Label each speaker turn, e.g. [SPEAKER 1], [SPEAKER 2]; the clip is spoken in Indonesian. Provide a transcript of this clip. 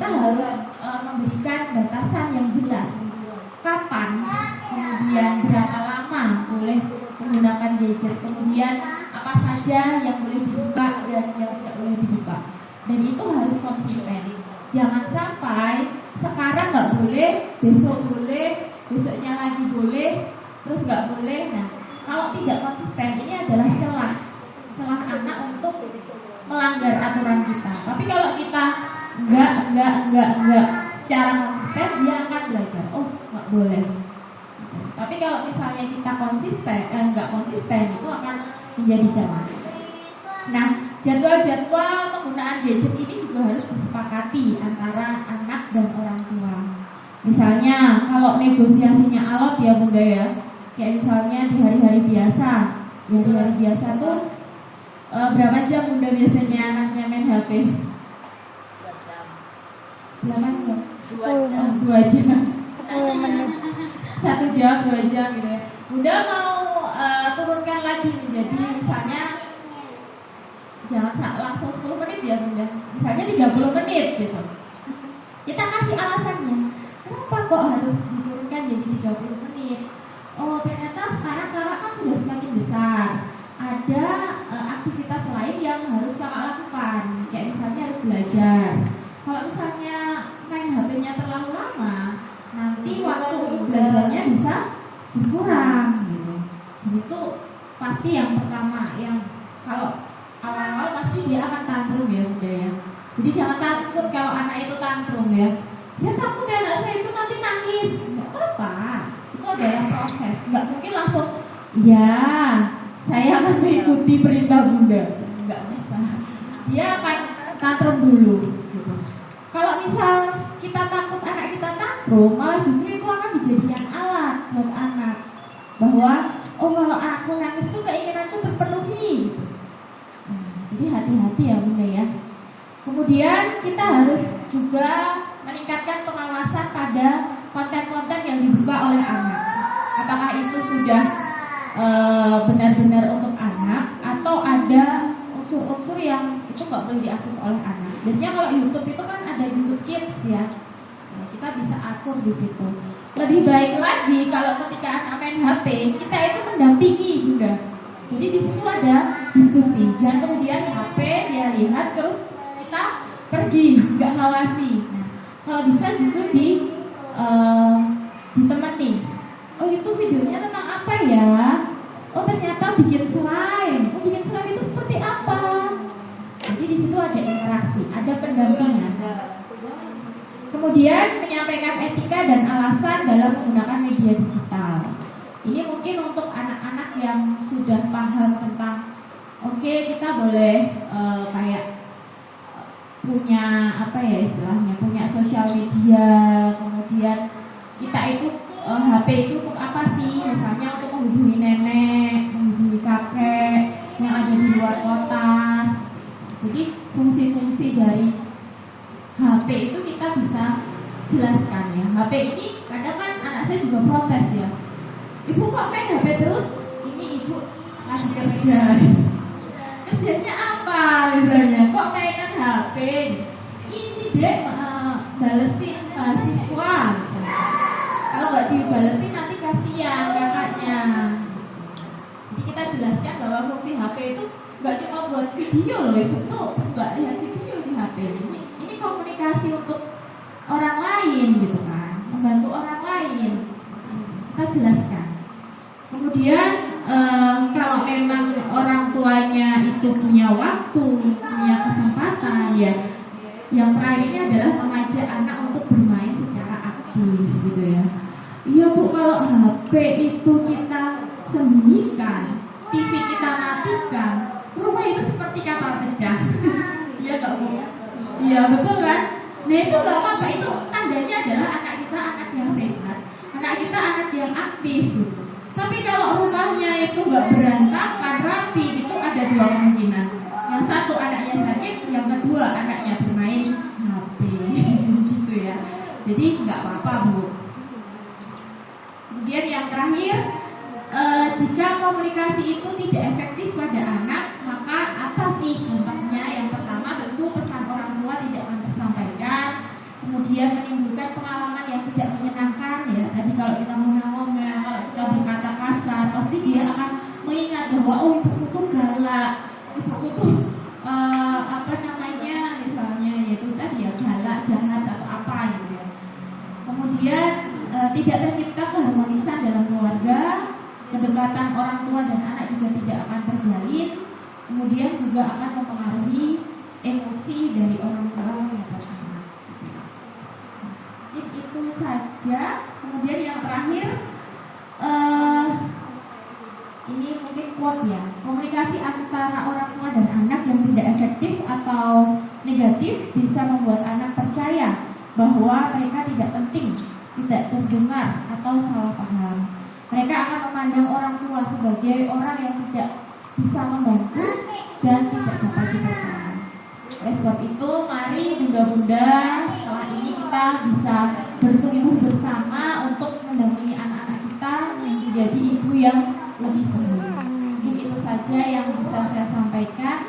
[SPEAKER 1] kita harus memberikan batasan yang jelas. Kapan, kemudian berapa lama boleh menggunakan gadget, kemudian apa saja yang boleh dibuka dan yang tidak boleh dibuka. Dan itu harus konsisten. Jangan sampai sekarang nggak boleh, besok boleh, besoknya lagi boleh, terus nggak boleh. Nah, kalau tidak konsisten, ini adalah celah anak untuk melanggar aturan kita. Tapi kalau kita enggak secara konsisten, dia akan belajar. Oh, nggak boleh. Tapi kalau misalnya kita enggak konsisten, itu akan menjadi celah. Nah, jadwal-jadwal penggunaan gadget ini juga harus disepakati antara anak dan orang tua. Misalnya kalau negosiasinya alot ya Bunda ya, kayak misalnya di hari-hari biasa. Di hari-hari biasa tuh berapa jam Bunda biasanya anaknya main HP? 8 jam. 2 jam.
[SPEAKER 2] 10 menit.
[SPEAKER 1] 1 jam, 2 jam gitu ya. Bunda mau turunkan lagi menjadi misalnya jangan langsung 10 menit ya Bunda. Misalnya 30 menit gitu. Kita kasih alasannya. Kenapa kok harus diturunkan jadi 30 menit? Oh, ternyata sekarang kakak kan sudah semakin besar. Ada aktivitas lain yang harus kakak lakukan. Kayak misalnya harus belajar. Kalau misalnya main HP-nya terlalu lama, nanti waktu untuk belajarnya bisa berkurang gitu. Dan itu pasti yang pertama, yang kalau awal-awal pasti dia akan tantrum ya Bunda ya. Jadi jangan takut kalau anak itu tantrum ya. Dia takut ya anak saya itu nanti nangis. Nggak apa-apa, itu adalah proses. Nggak mungkin langsung, ya saya akan mengikuti perintah Bunda. Nggak bisa. Dia akan tantrum dulu gitu. Kalau misal kita takut anak kita tantrum, malah justru itu akan dijadikan alat buat anak. Bahwa, oh kalau aku nangis itu keinginanku terpenuhi. Jadi hati-hati ya Bunda ya. Kemudian kita harus juga meningkatkan pengawasan pada konten-konten yang dibuka oleh anak. Apakah itu sudah benar-benar untuk anak atau ada unsur-unsur yang itu nggak boleh diakses oleh anak. Biasanya kalau YouTube itu kan ada YouTube Kids ya. Nah, kita bisa atur di situ. Lebih baik lagi kalau ketika anak main HP, kita itu mendampingi Bunda. Jadi di situ ada diskusi. Jangan kemudian HP dia lihat terus kita pergi, nggak ngawasi. Nah, kalau bisa justru ditemani. Oh itu videonya tentang apa ya? Oh ternyata bikin slime. Oh bikin slime itu seperti apa? Jadi di situ ada interaksi, ada pendampingan. Kemudian menyampaikan etika dan alasan dalam menggunakan media digital. Ini mungkin untuk anak-anak yang sudah paham tentang oke, kita boleh kayak punya apa ya istilahnya, punya sosial media, kemudian kita itu HP itu untuk apa sih? Misalnya untuk menghubungi nenek, menghubungi kakek yang ada di luar kota. Jadi fungsi-fungsi dari HP itu kita bisa jelaskan ya. HP ini kadang kan anak saya juga protes ya. Ibu kok main HP terus? Ini ibu lagi kerja. Kerjanya apa misalnya? Kok mainan HP? Ini deh balesin mahasiswa misalnya. Kalau nggak dibalesin nanti kasihan kakaknya. Jadi kita jelaskan bahwa fungsi HP itu nggak cuma buat video loh, ibu tuh nggak lihat video di HP. Ini komunikasi untuk orang lain gitu kan, membantu orang lain. Kita jelaskan. Kemudian kalau memang orang tuanya itu punya waktu, punya kesempatan ya, yang terakhir ini adalah mengajak anak untuk bermain secara aktif gitu ya. Iya Bu, kalau HP itu kita sembunyikan, TV kita matikan, rumah itu seperti kapal pecah. Iya nggak Bu? Iya betul kan? Nah itu nggak apa-apa, itu tandanya adalah anak kita anak yang sehat, anak kita anak yang aktif gitu. Tapi kalau rumahnya itu nggak berantakan, rapi, itu ada dua kemungkinan. Yang satu anaknya sakit, yang kedua anaknya bermain HP, gitu ya. Jadi nggak apa-apa Bu. Kemudian yang terakhir, jika komunikasi itu tidak efektif pada anak, maka apa sih dampaknya? Yang pertama tentu pesan orang tua tidak akan tersampaikan. kemudian menimbulkan pengalaman yang tidak menyenangkan ya. Tadi kalau kita ngomel-ngomel, kalau kita berkata kasar, pasti dia akan mengingat bahwa oh ibuku tuh galak, ibuku tuh apa namanya misalnya yaitu tadi ya galak, jahat atau apa gitu ya. Kemudian tidak tercipta keharmonisan dalam keluarga, kedekatan orang tua dan anak juga tidak akan terjalin. Kemudian juga akan mempengaruhi emosi dari orang tua yang pertama. Itu saja. Kemudian yang terakhir ini mungkin quote ya. Komunikasi antara orang tua dan anak yang tidak efektif atau negatif bisa membuat anak percaya bahwa mereka tidak penting, tidak terdengar atau salah paham. Mereka akan memandang orang tua sebagai orang yang tidak bisa membantu dan tidak dapat dipercaya. Oleh sebab itu, mari bunda-bunda setelah ini kita bisa bertumbuh bersama untuk mendampingi anak-anak kita menjadi ibu yang lebih baik. Mungkin itu saja yang bisa saya sampaikan.